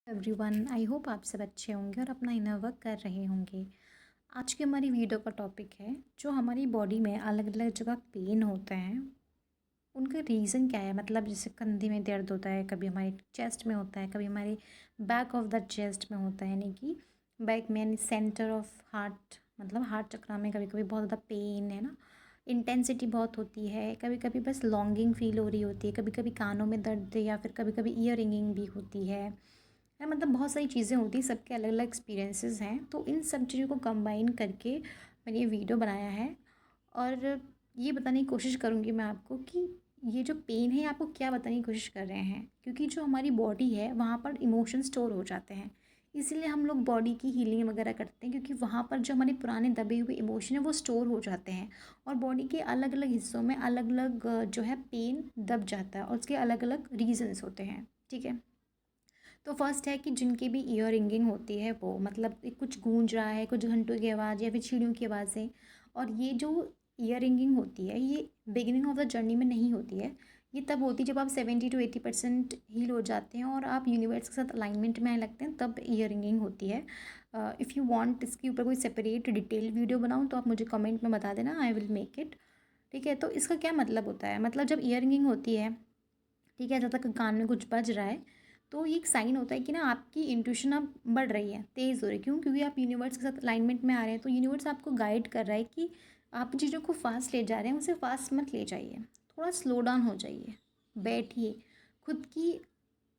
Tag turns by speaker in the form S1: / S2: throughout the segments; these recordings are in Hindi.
S1: एवरीवन, आई होप आप सब अच्छे होंगे और अपना इनर वर्क कर रहे होंगे। आज की हमारी वीडियो का टॉपिक है जो हमारी बॉडी में अलग अलग जगह पेन होते हैं, उनका रीज़न क्या है। मतलब जैसे कंधे में दर्द होता है, कभी हमारे चेस्ट में होता है, कभी हमारे बैक ऑफ द चेस्ट में होता है, यानी कि बैक में, यानी सेंटर ऑफ हार्ट, मतलब हार्ट चक्र में कभी कभी बहुत ज़्यादा पेन है ना, इंटेंसिटी बहुत होती है, कभी कभी बस लॉन्गिंग फील हो रही होती है, कभी कभी कानों में दर्द या फिर कभी कभी ईयर रिंगिंग भी होती है। मतलब बहुत सारी चीज़ें होती हैं, सबके अलग अलग एक्सपीरियंसेस हैं। तो इन सब चीज़ों को कंबाइन करके मैंने ये वीडियो बनाया है और ये बताने की कोशिश करूँगी मैं आपको कि ये जो पेन है आपको क्या बताने की कोशिश कर रहे हैं, क्योंकि जो हमारी बॉडी है वहाँ पर इमोशन स्टोर हो जाते हैं। इसीलिए हम लोग बॉडी की हीलिंग वगैरह करते हैं, क्योंकि वहाँ पर जो हमारे पुराने दबे हुए इमोशन है वो स्टोर हो जाते हैं और बॉडी के अलग अलग हिस्सों में अलग अलग जो है पेन दब जाता है और उसके अलग अलग रीजंस होते हैं। ठीक है, तो फर्स्ट है कि जिनकी भी ईयर रिंगिंग होती है वो मतलब कुछ गूंज रहा है, कुछ घंटों की आवाज़ या फिर चिड़ियों की आवाज़ें। और ये जो ईयर रिंगिंग होती है ये बिगिनिंग ऑफ द जर्नी में नहीं होती है, ये तब होती है जब आप 70 to 80% हील हो जाते हैं और आप यूनिवर्स के साथ अलाइनमेंट में आने लगते हैं, तब ईयर रिंगिंग होती है। इफ़ यू वांट इसके ऊपर कोई सेपरेट डिटेल वीडियो बनाऊँ तो आप मुझे कमेंट में बता देना, आई विल मेक इट। ठीक है, तो इसका क्या मतलब होता है, मतलब जब ईयर रिंगिंग होती है, ठीक है, जब तक कान में कुछ बज रहा है, तो ये एक साइन होता है कि ना आपकी इंट्यूशन अब बढ़ रही है, तेज़ हो रही है। क्यों? क्योंकि आप यूनिवर्स के साथ अलाइनमेंट में आ रहे हैं, तो यूनिवर्स आपको गाइड कर रहा है कि आप चीज़ों को फास्ट ले जा रहे हैं, उसे फास्ट मत ले जाइए, थोड़ा स्लो डाउन हो जाइए, बैठिए, खुद की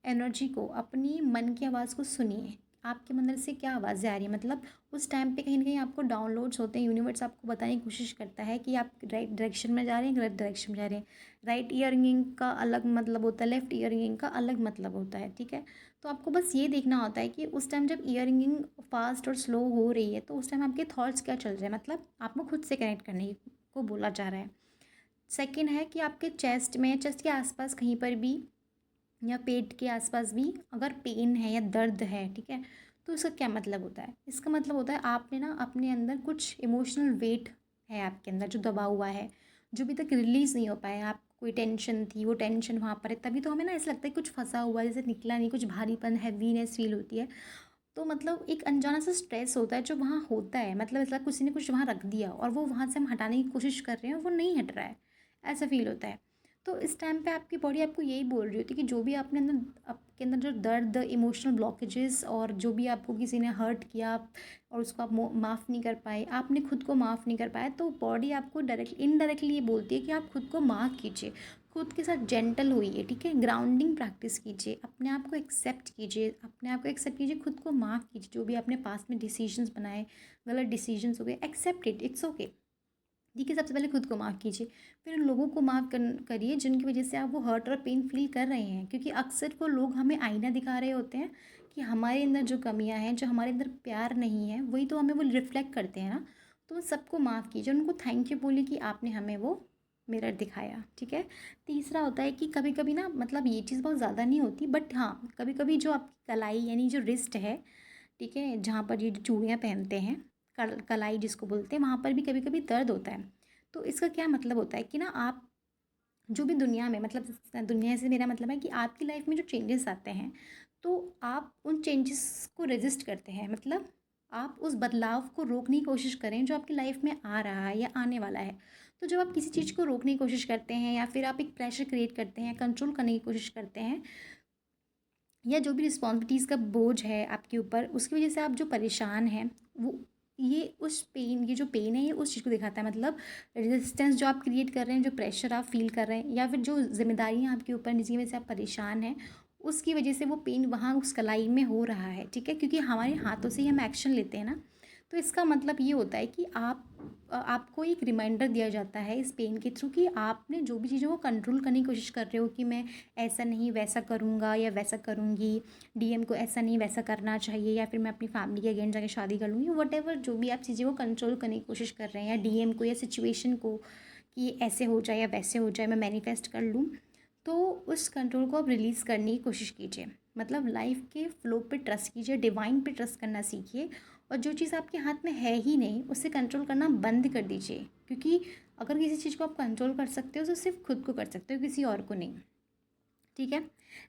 S1: एनर्जी को, अपनी मन की आवाज़ को सुनिए। आपके अंदर से क्या आवाज़ें आ रही हैं, मतलब उस टाइम पे कहीं न कहीं आपको डाउनलोड्स होते हैं, यूनिवर्स आपको बताने की कोशिश करता है कि आप राइट डायरेक्शन में जा रहे हैं, गलत डायरेक्शन में जा रहे हैं। राइट ईयर रिंगिंग का अलग मतलब होता है, लेफ्ट ईयर रिंगिंग का अलग मतलब होता है। ठीक है, तो आपको बस ये देखना होता है कि उस टाइम जब ईयर रिंगिंग फास्ट और स्लो हो रही है तो उस टाइम आपके थॉट्स क्या चल रहे हैं, मतलब आपको खुद से कनेक्ट करने को बोला जा रहा है। सेकेंड है कि आपके चेस्ट में, चेस्ट के आसपास कहीं पर भी या पेट के आसपास भी अगर पेन है या दर्द है, ठीक है, तो इसका क्या मतलब होता है। इसका मतलब होता है आपने ना अपने अंदर कुछ इमोशनल वेट है आपके अंदर जो दबा हुआ है, जो अभी तक रिलीज़ नहीं हो पाया। आप कोई टेंशन थी, वो टेंशन वहाँ पर है, तभी तो हमें ना ऐसा लगता है कुछ फंसा हुआ है, जैसे निकला नहीं, कुछ भारीपन, हैवीनेस फील होती है। तो मतलब एक अनजाना सा स्ट्रेस होता है जो वहाँ होता है, मतलब ऐसा किसी ने कुछ वहाँ रख दिया और वो वहाँ से हम हटाने की कोशिश कर रहे हैं, वो नहीं हट रहा है, ऐसा फील होता है। तो इस टाइम पे आपकी बॉडी आपको यही बोल रही होती है कि जो भी आपने अंदर, आपके अंदर जो दर्द, इमोशनल ब्लॉकेजेस और जो भी आपको किसी ने हर्ट किया और उसको आप माफ़ नहीं कर पाए, आपने खुद को माफ़ नहीं कर पाया, तो बॉडी आपको डायरेक्टली इनडायरेक्टली ये बोलती है कि आप खुद को माफ़ कीजिए, खुद के साथ जेंटल होइए। ठीक है, ग्राउंडिंग प्रैक्टिस कीजिए, अपने आप को एक्सेप्ट कीजिए, अपने आप को एक्सेप्ट कीजिए, खुद को माफ़ कीजिए। जो भी आपने पास्ट में डिसीजंस बनाए, गलत डिसीजंस हो गए, एक्सेप्ट इट, इट्स ओके। ठीक है, सबसे पहले खुद को माफ़ कीजिए, फिर उन लोगों को माफ़ करिए जिनकी वजह से आप वो हर्ट और पेन फील कर रहे हैं, क्योंकि अक्सर वो लोग हमें आईना दिखा रहे होते हैं कि हमारे अंदर जो कमियां हैं, जो हमारे अंदर प्यार नहीं है, वही तो हमें वो रिफ्लेक्ट करते हैं ना। तो सबको माफ़ कीजिए, उनको थैंक यू बोलिए कि आपने हमें वो मिरर दिखाया। ठीक है, तीसरा होता है कि कभी कभी ना, मतलब ये चीज़ बहुत ज़्यादा नहीं होती, बट हाँ कभी कभी जो आपकी कलाई, यानी जो रिस्ट है, ठीक है, जहाँ पर ये जो चूड़ियाँ पहनते हैं, कलाई जिसको बोलते हैं, वहाँ पर भी कभी कभी दर्द होता है। तो इसका क्या मतलब होता है कि ना आप जो भी दुनिया में, मतलब दुनिया से मेरा मतलब है कि आपकी लाइफ में जो चेंजेस आते हैं, तो आप उन चेंजेस को रेजिस्ट करते हैं, मतलब आप उस बदलाव को रोकने की कोशिश करें जो आपकी लाइफ में आ रहा है या आने वाला है। तो जब आप किसी चीज़ को रोकने की कोशिश करते हैं या फिर आप एक प्रेशर क्रिएट करते हैं, कंट्रोल करने की कोशिश करते हैं, या जो भी रिस्पॉन्सिबिलिटीज़ का बोझ है आपके ऊपर, उसकी वजह से आप जो परेशान हैं, वो ये उस पेन, ये जो पेन है ये उस चीज़ को दिखाता है। मतलब रेजिस्टेंस जो आप क्रिएट कर रहे हैं, जो प्रेशर आप फील कर रहे हैं, या फिर जो जिम्मेदारियाँ आपके ऊपर जिसकी वजह से आप परेशान हैं, उसकी वजह से वो पेन वहाँ उस कलाई में हो रहा है। ठीक है, क्योंकि हमारे हाथों से ही हम एक्शन लेते हैं ना। तो इसका मतलब ये होता है कि आपको एक रिमाइंडर दिया जाता है इस पेन के थ्रू कि आपने जो भी चीज़ों को कंट्रोल करने की कोशिश कर रहे हो, कि मैं ऐसा नहीं वैसा करूँगा या वैसा करूँगी, डीएम को ऐसा नहीं वैसा करना चाहिए, या फिर मैं अपनी फैमिली के अगेंस्ट जाके शादी कर लूँगी, वट एवर जो भी आप चीज़ें को कंट्रोल करने की कोशिश कर रहे हैं, या डीएम को या सिचुएशन को कि ऐसे हो जाए या वैसे हो जाए, मैं मैनिफेस्ट कर लूँ, तो उस कंट्रोल को आप रिलीज़ करने की कोशिश कीजिए। मतलब लाइफ के फ्लो पे ट्रस्ट कीजिए, डिवाइन पे ट्रस्ट करना सीखिए, और जो चीज़ आपके हाथ में है ही नहीं उससे कंट्रोल करना बंद कर दीजिए। क्योंकि अगर किसी चीज़ को आप कंट्रोल कर सकते हो तो सिर्फ खुद को कर सकते हो, किसी और को नहीं। ठीक है।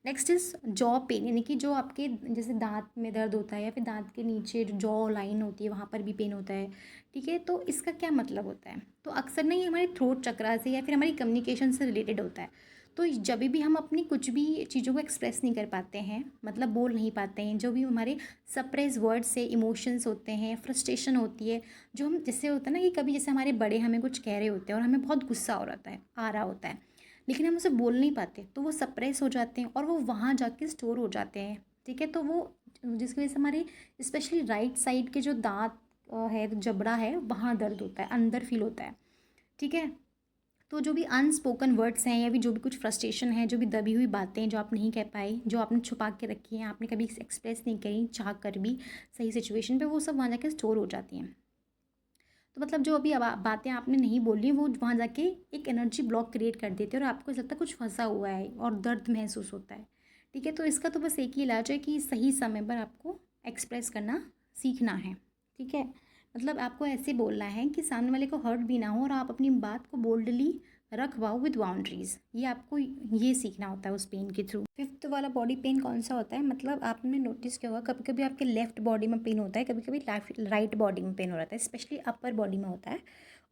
S1: नेक्स्ट इज जॉ पेन, यानी कि जो आपके जैसे दांत में दर्द होता है या फिर दांत के नीचे जो जॉ लाइन होती है वहाँ पर भी पेन होता है। ठीक है, तो इसका क्या मतलब होता है? तो अक्सर ना ये हमारे थ्रोट चक्रा से या फिर हमारी कम्युनिकेशन से रिलेटेड होता है। तो जब भी हम अपनी कुछ भी चीज़ों को एक्सप्रेस नहीं कर पाते हैं, मतलब बोल नहीं पाते हैं, जो भी हमारे सप्रेस वर्ड्स से इमोशंस होते हैं, फ्रस्ट्रेशन होती है, जो हम जैसे होता है ना कि कभी जैसे हमारे बड़े हमें कुछ कह रहे होते हैं और हमें बहुत गुस्सा हो रहा है आ रहा होता है, लेकिन हम उसे बोल नहीं पाते, तो वो सप्रेस हो जाते हैं और वो वहाँ जाके स्टोर हो जाते हैं। ठीक है, तो वो जिसकी वजह से हमारे स्पेशली राइट साइड के जो दांत है, जबड़ा है, वहाँ दर्द होता है, अंदर फील होता है। ठीक है, तो जो भी अनस्पोकन वर्ड्स हैं या भी जो भी कुछ फ्रस्ट्रेशन है, जो भी दबी हुई बातें जो आप नहीं कह पाए, जो आपने छुपा के रखी हैं, आपने कभी एक्सप्रेस नहीं करी चाह कर भी सही सिचुएशन पे, वो सब वहाँ जाके स्टोर हो जाती हैं। तो मतलब जो अभी बातें आपने नहीं बोली वो वहाँ जाके एक एनर्जी ब्लॉक क्रिएट कर देते हैं और आपको ऐसा लगता है कुछ फंसा हुआ है और दर्द महसूस होता है। ठीक है, तो इसका तो बस एक ही इलाज है कि सही समय पर आपको एक्सप्रेस करना सीखना है। ठीक है, मतलब आपको ऐसे बोलना है कि सामने वाले को हर्ट भी ना हो और आप अपनी बात को बोल्डली रख पाओ विद बाउंड्रीज। ये आपको ये सीखना होता है उस पेन के थ्रू। फिफ्थ वाला बॉडी पेन कौन सा होता है? मतलब आपने नोटिस किया होगा कभी कभी आपके लेफ्ट बॉडी में पेन होता है, कभी कभी राइट बॉडी में पेन हो रहा है, स्पेशली अपर बॉडी में होता है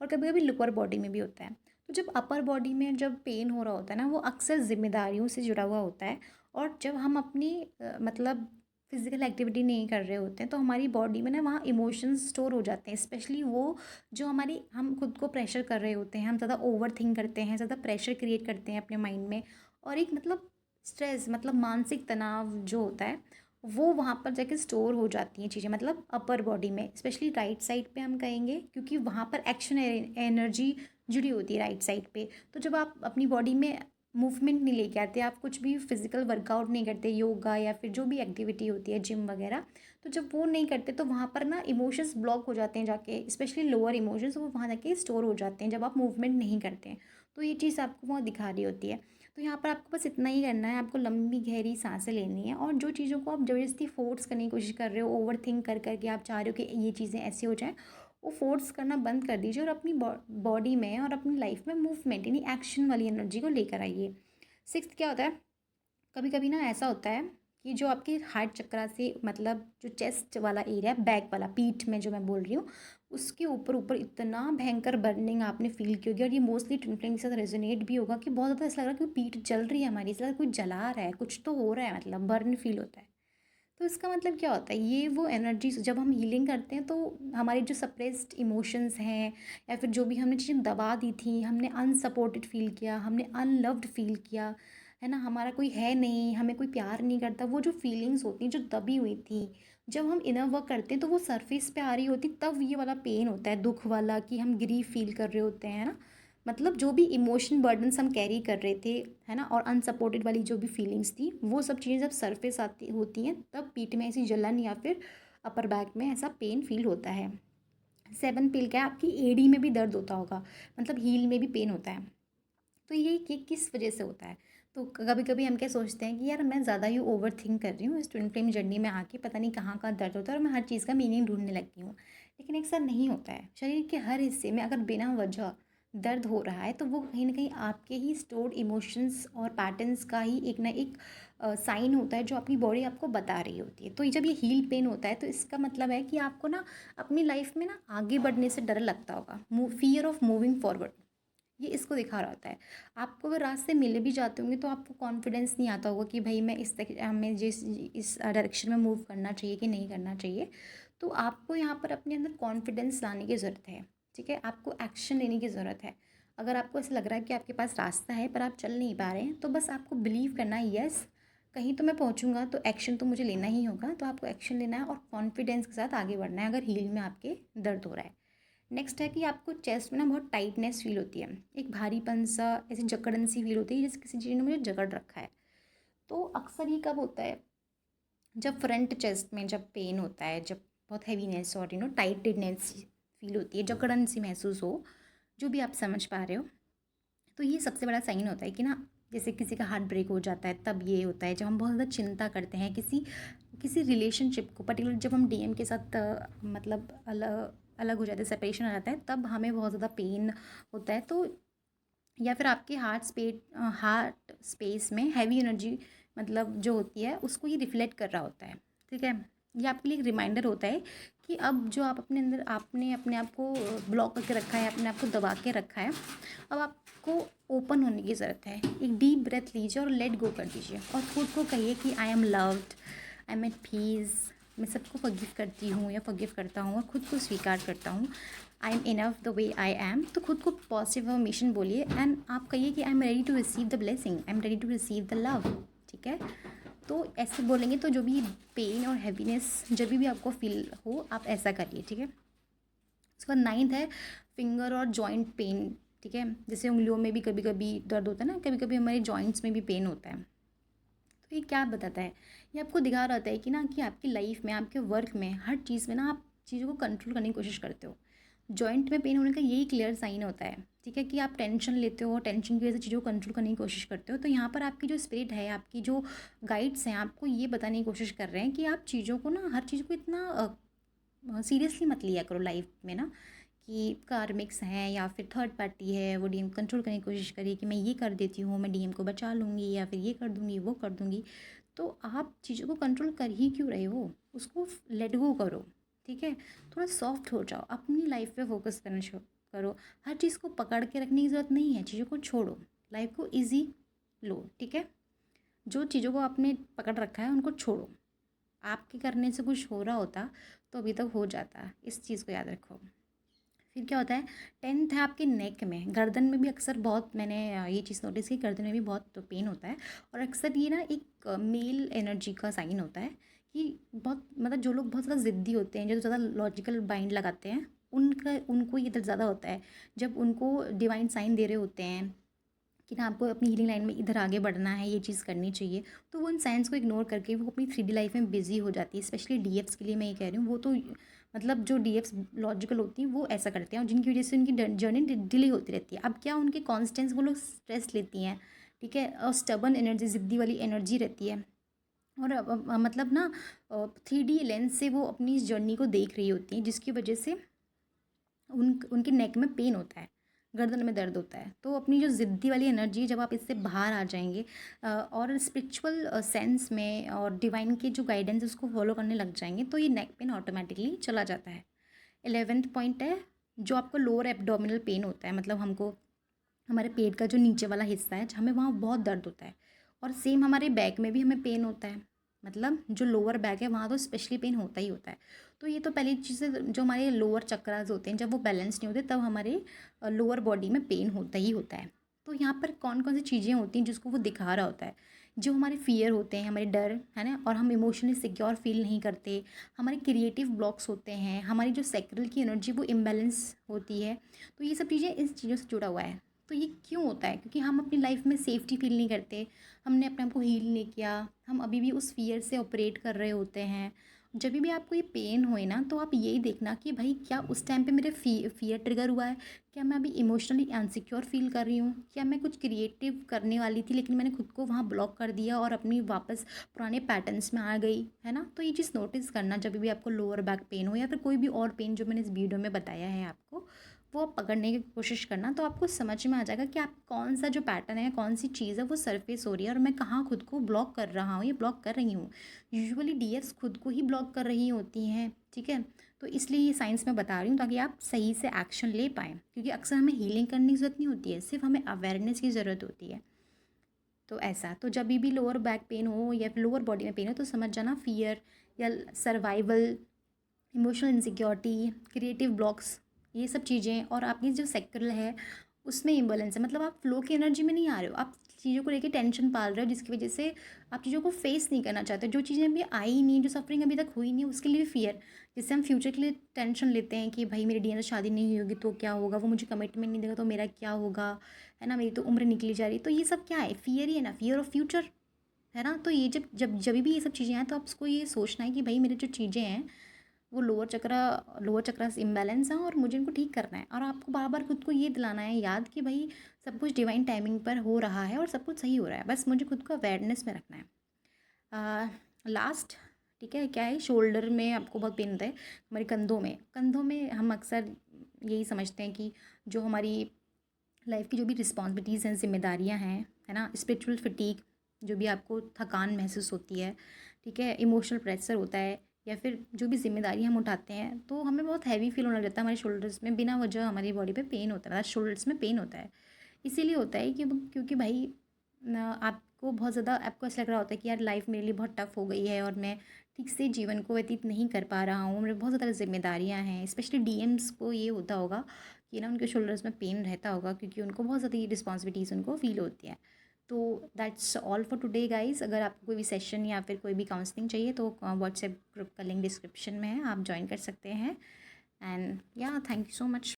S1: और कभी कभी लोअर बॉडी में भी होता है। तो जब अपर बॉडी में जब पेन हो रहा होता है ना, वो अक्सर जिम्मेदारियों से जुड़ा हुआ होता है। और जब हम अपनी मतलब फिजिकल एक्टिविटी नहीं कर रहे होते हैं तो हमारी बॉडी में ना वहाँ इमोशंस स्टोर हो जाते हैं, स्पेशली वो जो हमारी हम खुद को प्रेशर कर रहे होते हैं, हम ज़्यादा ओवर थिंक करते हैं, ज़्यादा प्रेशर क्रिएट करते हैं अपने माइंड में, और एक मतलब स्ट्रेस मतलब मानसिक तनाव जो होता है वो वहाँ पर जाके स्टोर हो जाती हैं चीज़ें, मतलब अपर बॉडी में, स्पेशली राइट साइड पे हम कहेंगे, क्योंकि वहाँ पर एक्शन एनर्जी जुड़ी होती है राइट साइड पे। तो जब आप अपनी बॉडी में मूवमेंट नहीं लेके आते, आप कुछ भी फिजिकल वर्कआउट नहीं करते, योगा या फिर जो भी एक्टिविटी होती है जिम वगैरह, तो जब वो नहीं करते तो वहाँ पर ना इमोशंस ब्लॉक हो जाते हैं जाके, स्पेशली लोअर इमोशंस वो वहाँ जाके स्टोर हो जाते हैं जब आप मूवमेंट नहीं करते हैं। तो ये चीज़ आपको वहाँ दिखा रही होती है। तो यहाँ पर आपको बस इतना ही करना है, आपको लंबी गहरी सांसें लेनी है और जो चीज़ों को आप ज़बरदस्ती फोर्स करने की कोशिश कर रहे हो, ओवर थिंक कर करके आप चाह रहे हो कि ये चीज़ें ऐसी हो जाएं, वो फोर्स करना बंद कर दीजिए और अपनी बॉडी में और अपनी लाइफ में मूवमेंट यानी एक्शन वाली एनर्जी को लेकर आइए। सिक्स्थ क्या होता है, कभी कभी ना ऐसा होता है कि जो आपके हार्ट चक्रा से मतलब जो चेस्ट वाला एरिया है, बैक वाला, पीठ में जो मैं बोल रही हूँ, उसके ऊपर ऊपर इतना भयंकर बर्निंग आपने फील की होगी, और ये मोस्टली ट्विन फ्लेम के साथ रेजोनेट भी होगा कि बहुत ज़्यादा ऐसा लग रहा है कि पीठ जल रही है हमारी, ऐसा लग रहा है कुछ जला रहा है, कुछ तो हो रहा है, मतलब बर्न फील होता है। तो इसका मतलब क्या होता है, ये वो एनर्जी जब हम हीलिंग करते हैं तो हमारे जो सप्रेस्ड इमोशंस हैं या फिर जो भी हमने चीज़ें दबा दी थी, हमने अनसपोर्टेड फील किया, हमने अनलव्ड फील किया, है ना, हमारा कोई है नहीं, हमें कोई प्यार नहीं करता, वो जो फीलिंग्स होती हैं जो दबी हुई थी, जब हम इनर वर्क करते हैं तो वो सरफेस पे आ रही होती, तब ये वाला पेन होता है, दुख वाला, कि हम ग्रीफ फील कर रहे होते हैं ना, मतलब जो भी इमोशन बर्डन्स हम कैरी कर रहे थे, है ना, और अनसपोर्टेड वाली जो भी फीलिंग्स थी, वो सब चीज़ें जब सरफेस आती होती हैं तब पीठ में ऐसी जलन या फिर अपर बैक में ऐसा पेन फील होता है। सेवन पिल क्या है, आपकी एड़ी में भी दर्द होता होगा, मतलब हील में भी पेन होता है। तो ये किस वजह से होता है? तो कभी कभी हम क्या सोचते हैं कि यार मैं ज़्यादा ही ओवर थिंक कर रही हूँ, इस ट्विन फ्लेम जर्नी में आके पता नहीं कहाँ कहाँ दर्द होता है और मैं हर चीज़ का मीनिंग ढूंढने लगी हूँ। लेकिन एक साथ नहीं होता है, शरीर के हर हिस्से में अगर बिना वजह दर्द हो रहा है तो वो कहीं ना कहीं आपके ही स्टोर्ड इमोशंस और पैटर्न्स का ही एक ना एक साइन होता है जो अपनी बॉडी आपको बता रही होती है। तो ये जब ये हील पेन होता है तो इसका मतलब है कि आपको ना अपनी लाइफ में ना आगे बढ़ने से डर लगता होगा, फियर ऑफ मूविंग फॉरवर्ड, ये इसको दिखा रहा होता है। आपको अगर रास्ते मिले भी जाते होंगे तो आपको कॉन्फिडेंस नहीं आता होगा कि भाई मैं हमें जिस इस डायरेक्शन में मूव करना चाहिए कि नहीं करना चाहिए। तो आपको यहाँ पर अपने अंदर कॉन्फिडेंस लाने की ज़रूरत है। ठीक है, आपको एक्शन लेने की ज़रूरत है। अगर आपको ऐसा लग रहा है कि आपके पास रास्ता है पर आप चल नहीं पा रहे हैं, तो बस आपको बिलीव करना है, यस कहीं तो मैं पहुँचूंगा, तो एक्शन तो मुझे लेना ही होगा। तो आपको एक्शन लेना है और कॉन्फिडेंस के साथ आगे बढ़ना है अगर हील में आपके दर्द हो रहा है। नेक्स्ट है कि आपको चेस्ट में ना बहुत टाइटनेस फील होती है, एक भारीपन सा, ऐसी जकड़न सी फील होती है जैसे किसी चीज़ ने मुझे जकड़ रखा है। तो अक्सर ये कब होता है, जब फ्रंट चेस्ट में जब पेन होता है, जब बहुत हैवीनेस और टाइटनेस फील होती है, जकड़न सी महसूस हो, जो भी आप समझ पा रहे हो, तो ये सबसे बड़ा साइन होता है कि ना जैसे किसी का हार्ट ब्रेक हो जाता है तब ये होता है, जब हम बहुत ज़्यादा चिंता करते हैं किसी किसी रिलेशनशिप को, पर्टिकुलर जब हम डीएम के साथ मतलब अलग अलग हो जाते हैं, सेपरेशन आ जाता है, तब हमें बहुत ज़्यादा पेन होता है। तो या फिर आपके हार्ट स्पेस में हैवी एनर्जी मतलब जो होती है उसको ये रिफ्लेक्ट कर रहा होता है। ठीक है, ये आपके लिए एक रिमाइंडर होता है कि अब जो आप अपने अंदर आपने अपने आप को ब्लॉक करके रखा है, अपने आप को दबा के रखा है, अब आपको ओपन होने की ज़रूरत है। एक डीप ब्रेथ लीजिए और लेट गो कर दीजिए और खुद को कहिए कि I am loved, I am at peace, मैं सबको फॉरगिव करती हूँ या फॉरगिव करता हूँ और खुद को स्वीकार करता हूँ। I am enough the way I am. तो खुद को पॉजिटिव अफर्मेशन बोलिए एंड आप कहिए कि I am ready to receive the blessing, I am ready to receive the love. ठीक है, तो ऐसे बोलेंगे तो जो भी पेन और हैप्पीनेस जब भी आपको फील हो आप ऐसा करिए। ठीक है, उसके बाद 9th है फिंगर और जॉइंट पेन। ठीक है, जैसे उंगलियों में भी कभी कभी दर्द होता है ना, कभी कभी हमारे जॉइंट्स में भी पेन होता है। तो ये क्या बताता है, ये आपको दिखा रहा है कि ना कि आपकी लाइफ में, आपके वर्क में, हर चीज़ में ना आप चीज़ों को कंट्रोल करने की कोशिश करते हो। जॉइंट में पेन होने का यही क्लियर साइन होता है। ठीक है, कि आप टेंशन लेते हो, टेंशन की वजह से चीज़ों को कंट्रोल करने की कोशिश करते हो। तो यहाँ पर आपकी जो स्पिरिट है, आपकी जो गाइड्स हैं, आपको ये बताने की कोशिश कर रहे हैं कि आप चीज़ों को ना, हर चीज़ को इतना सीरियसली मत लिया करो लाइफ में ना, कि कार्मिक्स हैं या फिर थर्ड पार्टी है वो डीएम कंट्रोल करने की कोशिश करिए कि मैं ये कर देती हूँ, मैं डीएम को बचा लूँगी या फिर ये कर दूँगी, वो कर दूँगी। तो आप चीज़ों को कंट्रोल कर ही क्यों रहे हो, उसको लेट गो करो। ठीक है, थोड़ा सॉफ्ट हो जाओ, अपनी लाइफ पे फोकस करना शुरू करो। हर चीज़ को पकड़ के रखने की ज़रूरत नहीं है, चीज़ों को छोड़ो, लाइफ को ईजी लो। ठीक है, जो चीज़ों को आपने पकड़ रखा है उनको छोड़ो। आपके करने से कुछ हो रहा होता तो अभी तक हो जाता, इस चीज़ को याद रखो। फिर क्या होता है, 10th है आपके नेक में, गर्दन में भी अक्सर बहुत, मैंने ये चीज़ नोटिस की, गर्दन में भी बहुत तो पेन होता है। और अक्सर ये ना एक मेल एनर्जी का साइन होता है कि बहुत मतलब जो लोग बहुत ज़्यादा ज़िद्दी होते हैं, जो ज़्यादा लॉजिकल माइंड लगाते हैं, उनको ये दर्द ज़्यादा होता है। जब उनको डिवाइन साइन दे रहे होते हैं कि ना आपको अपनी हीलिंग लाइन में इधर आगे बढ़ना है, ये चीज़ करनी चाहिए, तो वो इन साइंस को इग्नोर करके वो अपनी 3D लाइफ में बिजी हो जाती है। स्पेशली डीएफ्स के लिए मैं ये कह रही हूँ, वो तो मतलब जो डीएफ्स लॉजिकल होती हैं वो ऐसा करते हैं और जिनकी वजह से उनकी जर्नी डिले होती रहती है। अब क्या, उनके कॉन्स्टेंस वो लोग स्ट्रेस लेती हैं। ठीक है, और स्टबन एनर्जी, ज़िद्दी वाली एनर्जी रहती है। और मतलब ना 3D लेंस से वो अपनी इस जर्नी को देख रही होती हैं, जिसकी वजह से उनके नेक में पेन होता है, गर्दन में दर्द होता है। तो अपनी जो ज़िद्दी वाली एनर्जी है, जब आप इससे बाहर आ जाएंगे और स्पिरिचुअल सेंस में और डिवाइन के जो गाइडेंस है उसको फॉलो करने लग जाएंगे, तो ये नेक पेन ऑटोमेटिकली चला जाता है। 11th पॉइंट है, जो आपको लोअर एब्डोमिनल पेन होता है, मतलब हमको हमारे पेट का जो नीचे वाला हिस्सा है, हमें वहाँ बहुत दर्द होता है। और सेम हमारे बैक में भी हमें पेन होता है, मतलब जो लोअर बैक है वहाँ तो स्पेशली पेन होता ही होता है। तो ये तो पहली चीज़ें, जो हमारे लोअर चक्रास होते हैं, जब वो बैलेंस नहीं होते तब हमारे लोअर बॉडी में पेन होता ही होता है। तो यहाँ पर कौन कौन सी चीज़ें होती हैं जिसको वो दिखा रहा होता है, जो हमारे फियर होते हैं, हमारे डर है ना, और हम इमोशनली सिक्योर फील नहीं करते, हमारे क्रिएटिव ब्लॉक्स होते हैं, हमारी जो सैक्रल की एनर्जी वो इम्बैलेंस होती है। तो ये सब चीज़ें इस चीज़ों से जुड़ा हुआ है। तो ये क्यों होता है, क्योंकि हम अपनी लाइफ में सेफ्टी फील नहीं करते, हमने अपने आप को हील नहीं किया, हम अभी भी उस फियर से ऑपरेट कर रहे होते हैं। जब भी आपको ये पेन होए ना, तो आप यही देखना कि भाई क्या उस टाइम पे मेरे फियर ट्रिगर हुआ है, क्या मैं अभी इमोशनली अनसिक्योर फील कर रही हूँ, क्या मैं कुछ क्रिएटिव करने वाली थी लेकिन मैंने खुद को वहाँ ब्लॉक कर दिया और अपनी वापस पुराने पैटर्न्स में आ गई, है ना। तो ये चीज़ नोटिस करना जब भी आपको लोअर बैक पेन हो या फिर कोई भी और पेन जो मैंने इस वीडियो में बताया है आपको, वो आप पकड़ने की कोशिश करना, तो आपको समझ में आ जाएगा कि आप कौन सा जो पैटर्न है, कौन सी चीज़ है वो सरफेस हो रही है और मैं कहाँ खुद को ब्लॉक कर रहा हूँ, ये ब्लॉक कर रही हूँ। यूजुअली डीएफ्स खुद को ही ब्लॉक कर रही होती हैं। ठीक है, तो इसलिए ये साइंस में बता रही हूँ ताकि आप सही से एक्शन ले पाएँ, क्योंकि अक्सर हमें हीलिंग करने की ज़रूरत नहीं होती है, सिर्फ हमें अवेयरनेस की ज़रूरत होती है। तो ऐसा, तो जब भी लोअर बैक पेन हो या फिर लोअर बॉडी में पेन हो, तो समझ जाना फियर या survival, emotional insecurity, creative blocks, ये सब चीज़ें, और आपकी जो सेक्रेल है उसमें इम्बैलेंस है, मतलब आप फ्लो की एनर्जी में नहीं आ रहे हो, आप चीज़ों को लेके टेंशन पाल रहे हो, जिसकी वजह से आप चीज़ों को फेस नहीं करना चाहते, जो चीज़ें अभी आई ही नहीं, जो सफरिंग अभी तक हुई नहीं, उसके लिए भी फियर, जिससे हम फ्यूचर के लिए टेंशन लेते हैं कि भाई मेरी डीएन से शादी नहीं होगी तो क्या होगा, वो मुझे कमिटमेंट नहीं देगा तो मेरा क्या होगा, है ना, मेरी तो उम्र निकली जा रही है। तो ये सब क्या है, फियर ही है ना, फियर ऑफ फ्यूचर, है ना। तो ये जब भी ये सब चीज़ें हैं, तो आपको ये सोचना है कि भाई मेरी जो चीज़ें हैं वो लोअर चक्रा से इम्बैलेंस है और मुझे इनको ठीक करना है, और आपको बार बार खुद को ये दिलाना है याद कि भाई सब कुछ डिवाइन टाइमिंग पर हो रहा है और सब कुछ सही हो रहा है, बस मुझे खुद को अवेयरनेस में रखना है। लास्ट, ठीक है, क्या है, शोल्डर में आपको बहुत पेन होता है, हमारे कंधों में हम अक्सर यही समझते हैं कि जो हमारी लाइफ की जो भी रिस्पॉन्सिबिलिटीज़ हैं, जिम्मेदारियाँ हैं, है ना, स्पिरिचुअल फटीग, जो भी आपको थकान महसूस होती है, ठीक है, इमोशनल प्रेशर होता है, या फिर जो भी जिम्मेदारी हम उठाते हैं तो हमें बहुत हैवी फील होने लगता है हमारे शोल्डर्स में, बिना वजह हमारी बॉडी पे पेन होता है, मतलब शोल्डर्स में पेन होता है। इसीलिए होता है कि क्योंकि भाई आपको बहुत ज़्यादा, आपको ऐसा लग रहा होता है कि यार लाइफ मेरे लिए बहुत टफ़ हो गई है और मैं ठीक से जीवन को व्यतीत नहीं कर पा रहा हूँ, मेरे बहुत ज़्यादा जिम्मेदारियाँ हैं। स्पेशली डीएम्स को ये होता होगा कि ना उनके शोल्डर्स में पेन रहता होगा, क्योंकि उनको बहुत ज़्यादा रिस्पॉन्सिबिलिटीज़ उनको फील होती हैं। तो that's all for today guys. अगर आपको कोई भी सेशन या फिर कोई भी काउंसलिंग चाहिए तो व्हाट्सएप ग्रुप का लिंक डिस्क्रिप्शन में है, आप ज्वाइन कर सकते हैं। एंड या थैंक यू सो मच।